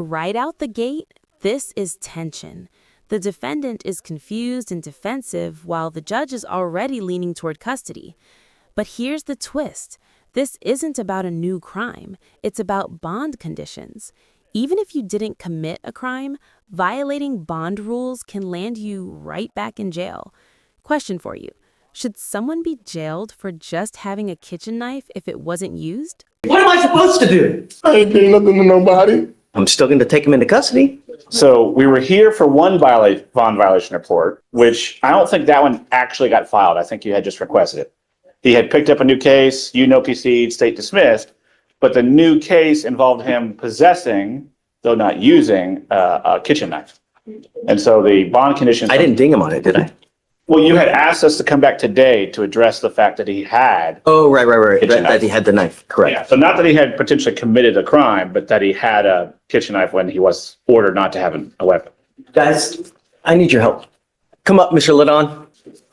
Right out the gate, this is tension. The defendant is confused and defensive while the judge is already leaning toward custody. But here's the twist. This isn't about a new crime. It's about bond conditions. Even if you didn't commit a crime, violating bond rules can land you right back in jail. Question for you. Should someone be jailed for just having a kitchen knife if it wasn't used? What am I supposed to do? I ain't doing nothing to nobody. I'm still going to take him into custody. So we were here for one bond violation report, which I don't think that one actually got filed. I think you had just requested it. He had picked up a new case, you no PC'd, state dismissed, but the new case involved him possessing, though not using, a kitchen knife. And so the bond conditions. I didn't ding him on it, did I? Well, you had asked us to come back today to address the fact that he had. Oh, right. Kitchen That he had the knife, correct. Yeah, so not that he had potentially committed a crime, but that he had a kitchen knife when he was ordered not to have a weapon. Guys, I need your help. Come up, Mr. Ladon.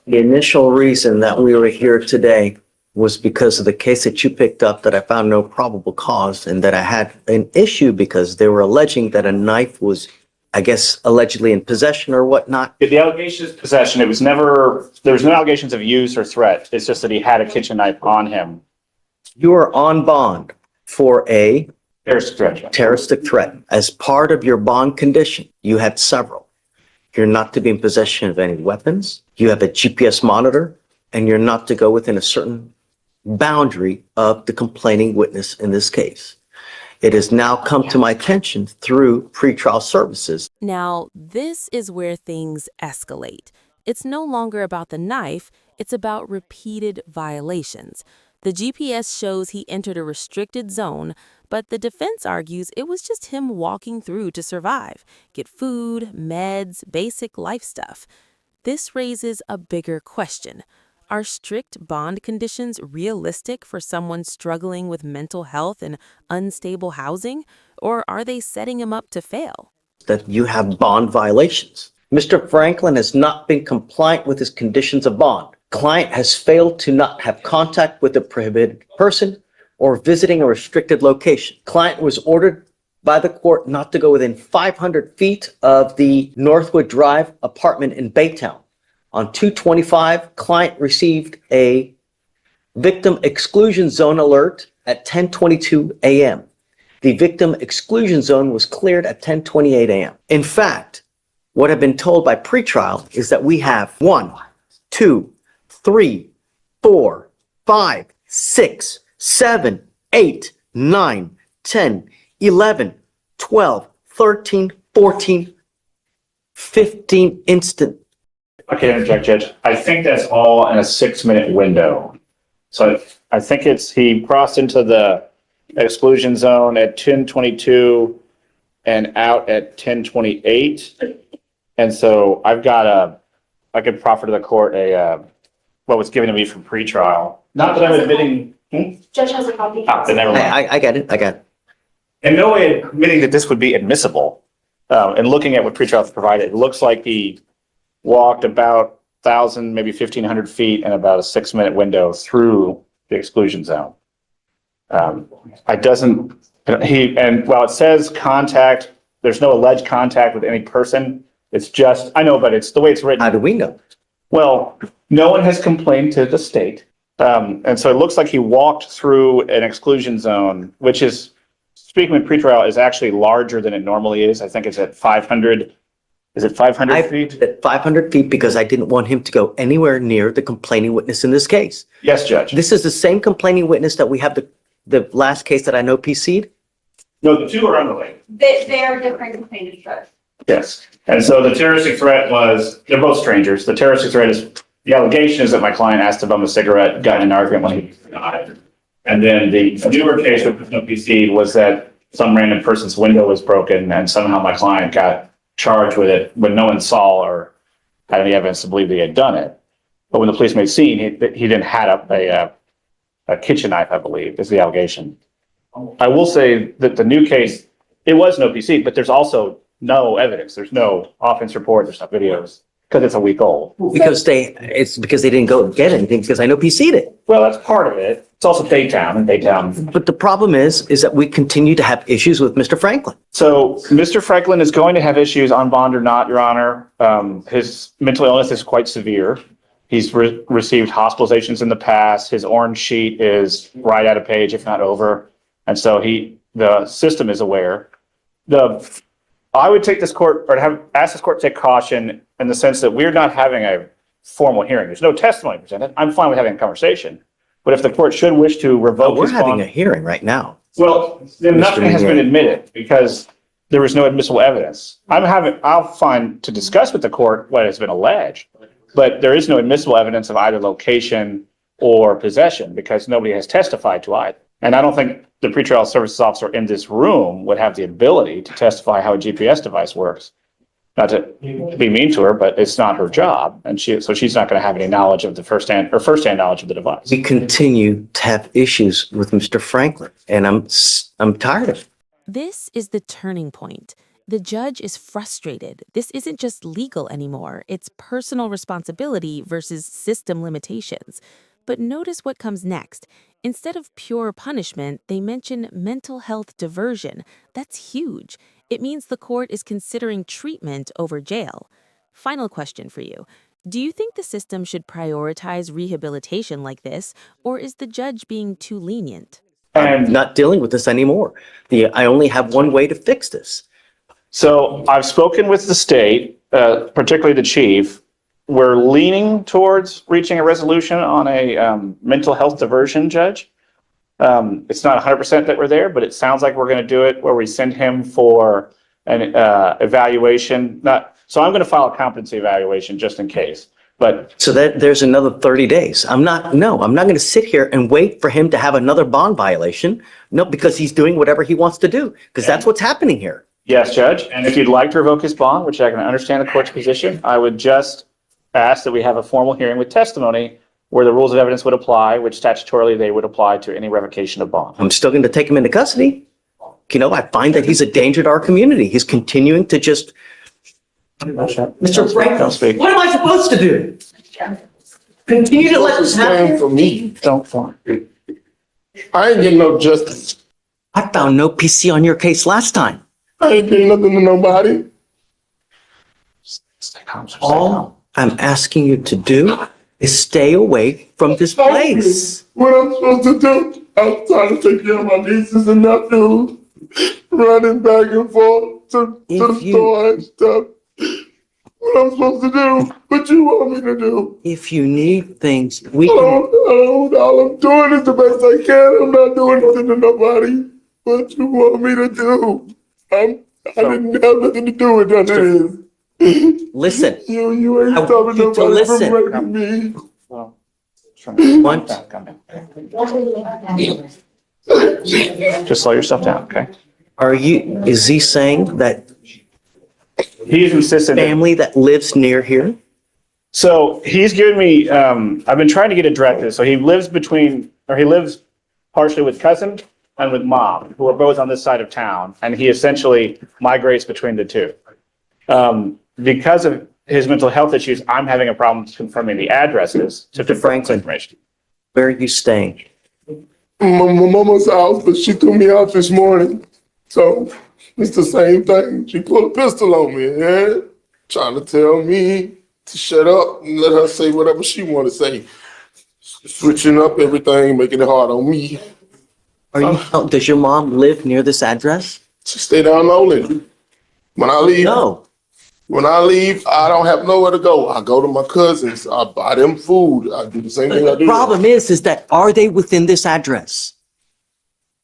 The initial reason that we were here today was because of the case that you picked up that I found no probable cause and that I had an issue because they were alleging that a knife was, I guess, allegedly in possession or whatnot. The allegation is possession. There was no allegations of use or threat. It's just that he had a kitchen knife on him. You are on bond for a Terroristic threat. As part of your bond condition, you had several. You're not to be in possession of any weapons. You have a GPS monitor, and you're not to go within a certain boundary of the complaining witness in this case. It has now come to my attention through pretrial services. Now, this is where things escalate. It's no longer about the knife, it's about repeated violations. The GPS shows he entered a restricted zone, but the defense argues it was just him walking through to survive, get food, meds, basic life stuff. This raises a bigger question. Are strict bond conditions realistic for someone struggling with mental health and unstable housing, or are they setting him up to fail? That you have bond violations. Mr. Franklin has not been compliant with his conditions of bond. Client has failed to not have contact with a prohibited person or visiting a restricted location. Client was ordered by the court not to go within 500 feet of the Northwood Drive apartment in Baytown. On 2/25, client received a victim exclusion zone alert at 10:22 a.m. The victim exclusion zone was cleared at 10:28 a.m. In fact, what I've been told by pretrial is that we have 1, 2, 3, 4, 5, 6, 7, 8, 9, 10, 11, 12, 13, 14, 15 instant. Okay, interject, Judge. I think that's all in a 6-minute window. So I think he crossed into the exclusion zone at 10:22 and out at 10:28. And so I could proffer to the court what was given to me from pretrial. Not that I'm admitting. Judge has a copy. Then never mind. I get it. In no way admitting that this would be admissible. And looking at what pretrial provided, it looks like he walked about 1,000, maybe 1,500 feet in about a 6-minute window through the exclusion zone. While it says contact, there's no alleged contact with any person. It's just, I know, but it's the way it's written. How do we know? Well, no one has complained to the state. And so it looks like he walked through an exclusion zone, which is, speaking with pretrial, is actually larger than it normally is. I think it's at 500. Is it 500 feet? At 500 feet because I didn't want him to go anywhere near the complaining witness in this case. Yes, Judge. This is the same complaining witness that we have the last case that I know PC'd? No, the two are unrelated. They are different complainants, Judge. Yes. And so the terroristic threat they're both strangers. The terroristic threat the allegation is that my client asked to bum a cigarette, got in an argument when he was denied. And then the newer case with no PC was that some random person's window was broken and somehow my client got charged with it when no one saw or had any evidence to believe that he had done it. But when the police made scene, he didn't have a kitchen knife, I believe, is the allegation. I will say that the new case, it was no PC, but there's also no evidence. There's no offense report. There's no videos. because it's a week old. It's because they didn't go get anything, because I know PC'd it. Well, that's part of it. It's also Daytown, and Daytown. But the problem is that we continue to have issues with Mr. Franklin. So Mr. Franklin is going to have issues on bond or not, Your Honor. His mental illness is quite severe. He's received hospitalizations in the past. His orange sheet is right at a page, if not over. And so the system is aware. I would take this court, or ask this court to take caution in the sense that we're not having a formal hearing. There's no testimony presented. I'm fine with having a conversation. But if the court should wish to revoke We're his bond. having a hearing right now. Well, then nothing has been admitted because there was no admissible evidence. I'll find to discuss with the court what has been alleged, but there is no admissible evidence of either location or possession because nobody has testified to either. And I don't think the pretrial services officer in this room would have the ability to testify how a GPS device works. Not to be mean to her, but it's not her job. And so she's not going to have any knowledge of the firsthand knowledge of the device. We continue to have issues with Mr. Franklin, and I'm tired of it. This is the turning point. The judge is frustrated. This isn't just legal anymore. It's personal responsibility versus system limitations. But notice what comes next. Instead of pure punishment, they mention mental health diversion. That's huge. It means the court is considering treatment over jail. Final question for you. Do you think the system should prioritize rehabilitation like this, or is the judge being too lenient? I'm not dealing with this anymore. I only have one way to fix this. So I've spoken with the state, particularly the chief. We're leaning towards reaching a resolution on a mental health diversion, Judge. It's not 100% that we're there, but it sounds like we're going to do it where we send him for an evaluation. So I'm going to file a competency evaluation just in case. But so that there's another 30 days. I'm not going to sit here and wait for him to have another bond violation. No, because he's doing whatever he wants to do, because that's what's happening here. Yes, Judge. And if you'd like to revoke his bond, which I can understand the court's position, I would just ask that we have a formal hearing with testimony where the rules of evidence would apply, which statutorily they would apply to any revocation of bond. I'm still going to take him into custody. I find that he's a danger to our community. He's continuing to just... Mr. Franklin, what am I supposed to do? Continue to let this Stand happen? for me. Don't form. I ain't getting no justice. I found no PC on your case last time. I ain't getting nothing to nobody. Stay calm, sir. Stay calm. All I'm asking you to do is stay away from this place. What I'm supposed to do? I'm trying to take care of my nieces and nephews, running back and forth to the store and stuff. What I'm supposed to do? What you want me to do? If you need things, we can... All I'm doing is the best I can. I'm not doing nothing to nobody. What you want me to do? I didn't have nothing to do with none of this. Listen. You ain't I stopping want you to nobody from listen. raping me. Well, just slow yourself down, okay? Is he saying that He's insistent. family that lives near here? So he's given me, I've been trying to get a directive. So he lives partially with cousin and with mom, who are both on this side of town. And he essentially migrates between the two. Because of his mental health issues, I'm having a problem confirming the addresses to confirm Franklin. information. Where are you staying? My mama's house, but she threw me out this morning. So it's the same thing. She pulled a pistol on me, yeah? Trying to tell me to shut up and let her say whatever she want to say. Switching up everything, making it hard on me. Does your mom live near this address? She stay down Nolan. When I leave, I don't have nowhere to go. I go to my cousins. I buy them food. I do the same thing I do. The problem is that are they within this address?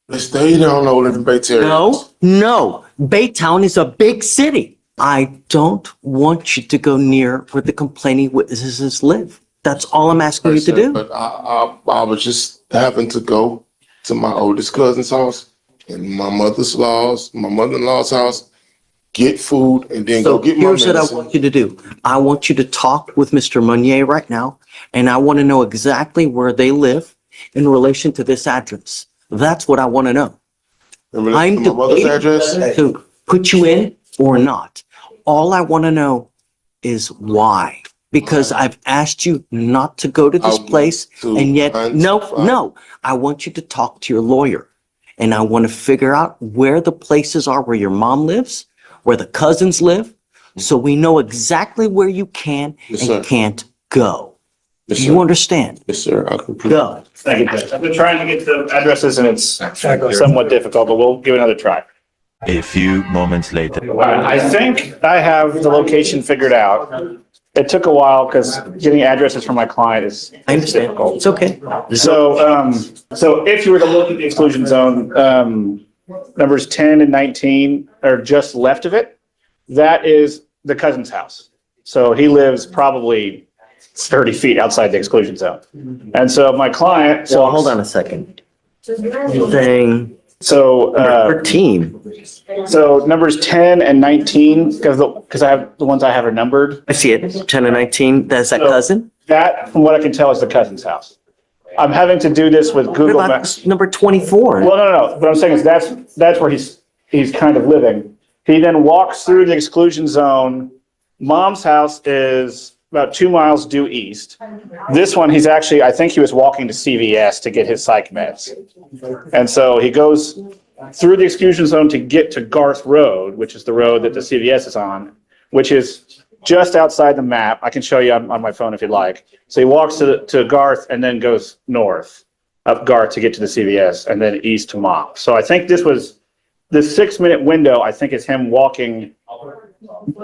They stay down Nolan in Baytown. No. Baytown is a big city. I don't want you to go near where the complaining witnesses live. That's all I'm asking you to do. But I was just having to go to my oldest cousin's house and my mother-in-law's house, get food, and then go get my Here's what I medicine. want you to do. I want you to talk with Mr. Meunier right now, and I want to know exactly where they live in relation to this address. That's what I want to know. I'm My mother's address. debating to put you in or not. All I want to know is why. Because I've asked you not to go to this place, and yet, no, I want you to talk to your lawyer. And I want to figure out where the places are where your mom lives, where the cousins live, so we know exactly where you can and can't go. Do you understand? Yes, sir. I can prove. Go. Thank you, Judge. I've been trying to get the addresses and it's somewhat difficult, but we'll give it another try. A few moments later. I think I have the location figured out. It took a while because getting addresses from my client is I understand. difficult. It's okay. So if you were to look at the exclusion zone, numbers 10 and 19 are just left of it. That is the cousin's house. So he lives probably 30 feet outside the exclusion zone. And so my client. So hold on a second. You're saying So, 13. so numbers 10 and 19, because I have, the ones I have are numbered. I see it. 10 and 19. That's that So- cousin? That, from what I can tell, is the cousin's house. I'm having to do this with What Google about Maps. number 24? Well, no. What I'm saying is that's where he's kind of living. He then walks through the exclusion zone. Mom's house is about 2 miles due east. This one, he's actually, I think he was walking to CVS to get his psych meds. And so he goes through the exclusion zone to get to Garth Road, which is the road that the CVS is on, which is just outside the map. I can show you on my phone if you'd like. So he walks to Garth and then goes north up Garth to get to the CVS and then east to Mop. So I think this 6-minute window, I think is him walking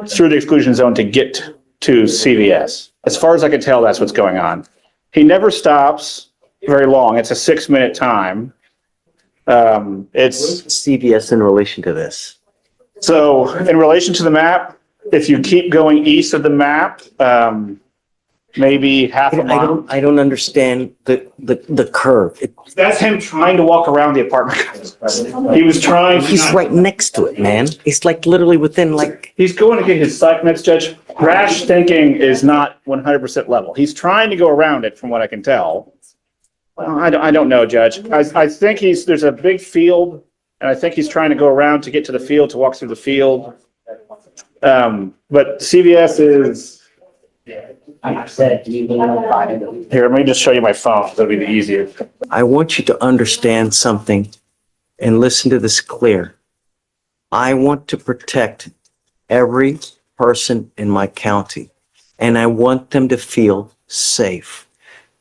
through the exclusion zone to get to CVS. As far as I can tell, that's what's going on. He never stops very long. It's a 6-minute time. It's CVS in relation to this. so in relation to the map, if you keep going east of the map, maybe half a mile. I don't understand the curve. That's him trying to walk around the apartment. He was trying. He's right next to it, man. It's like literally within like. He's going to get his psych meds, Judge. Rash thinking is not 100% level. He's trying to go around it, from what I can tell. Well, I don't know, Judge. I think there's a big field, and I think he's trying to go around to get to the field, to walk through the field. But CVS is. Here, let me just show you my phone. That'll be the easier. I want you to understand something and listen to this clear. I want to protect every person in my county, and I want them to feel safe.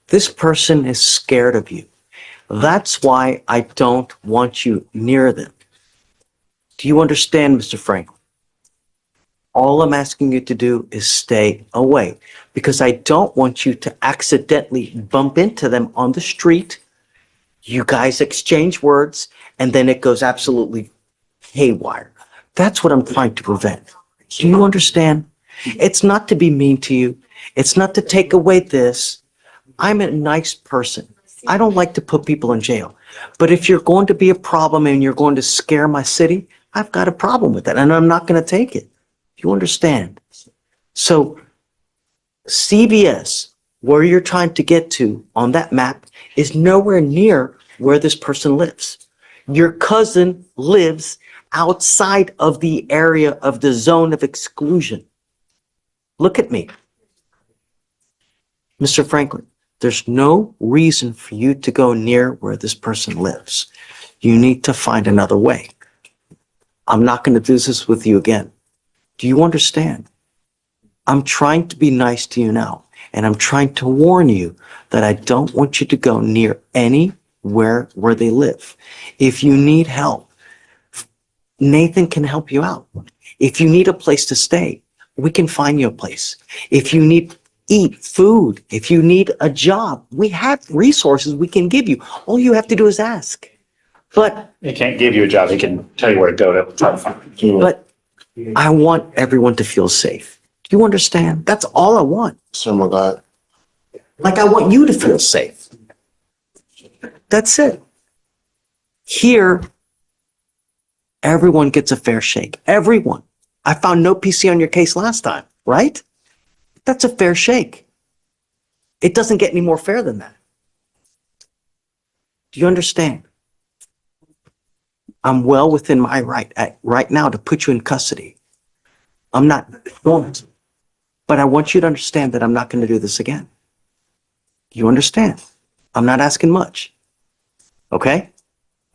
This person is scared of you. That's why I don't want you near them. Do you understand, Mr. Franklin? All I'm asking you to do is stay away, because I don't want you to accidentally bump into them on the street. You guys exchange words, and then it goes absolutely haywire. That's what I'm trying to prevent. Do you understand? It's not to be mean to you. It's not to take away this. I'm a nice person. I don't like to put people in jail. But if you're going to be a problem and you're going to scare my city, I've got a problem with that, and I'm not going to take it. You understand? So CVS, where you're trying to get to on that map, is nowhere near where this person lives. Your cousin lives outside of the area of the zone of exclusion. Look at me. Mr. Franklin, there's no reason for you to go near where this person lives. You need to find another way. I'm not going to do this with you again. Do you understand? I'm trying to be nice to you now, and I'm trying to warn you that I don't want you to go near anywhere where they live. If you need help, Nathan can help you out. If you need a place to stay, we can find you a place. If you need food, if you need a job, we have resources we can give you. All you have to do is ask. But He can't give you a job. He can tell you where to go to try to find you. But I want everyone to feel safe. Do you understand? That's all I want. Oh my God. Like I want you to feel safe. That's it. Here, everyone gets a fair shake. Everyone. I found no PC on your case last time, right? That's a fair shake. It doesn't get any more fair than that. Do you understand? I'm well within my right now to put you in custody. I'm not going to. But I want you to understand that I'm not going to do this again. You understand? I'm not asking much. Okay?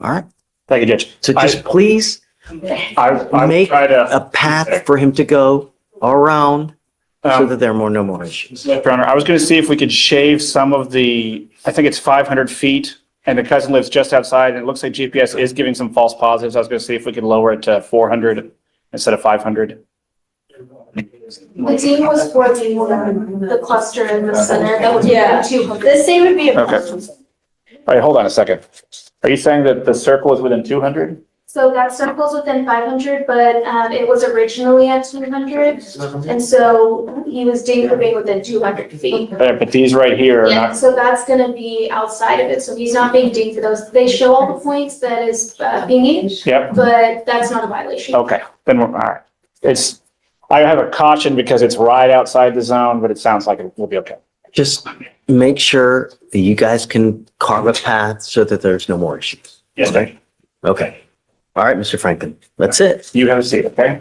All right. Thank you, Judge. So just please I will make try to. a path for him to go around so Um, that there are no more issues. Your Honor, I was going to see if we could shave some of the, I think it's 500 feet, and the cousin lives just outside, and it looks like GPS is giving some false positives. I was going to see if we could lower it to 400 instead of 500. The dean was for the cluster in the center, that would be 200. The same would be a. Okay. All right, hold on a second. Are you saying that the circle is within 200? So that circle's within 500, but it was originally at 200. And so he was dinged for being within 200 feet. But these right here are Yeah, not, so that's gonna be outside of it, so he's not being dinged for those. They show all the points that is pinging, yep, but that's not a violation. okay, then we're, all right. I have a caution because it's right outside the zone, but it sounds like it will be okay. Just make sure that you guys can carve a path so that there's no more issues. Yes, sir. Okay. All right, Mr. Franklin, that's it. You have a seat, okay?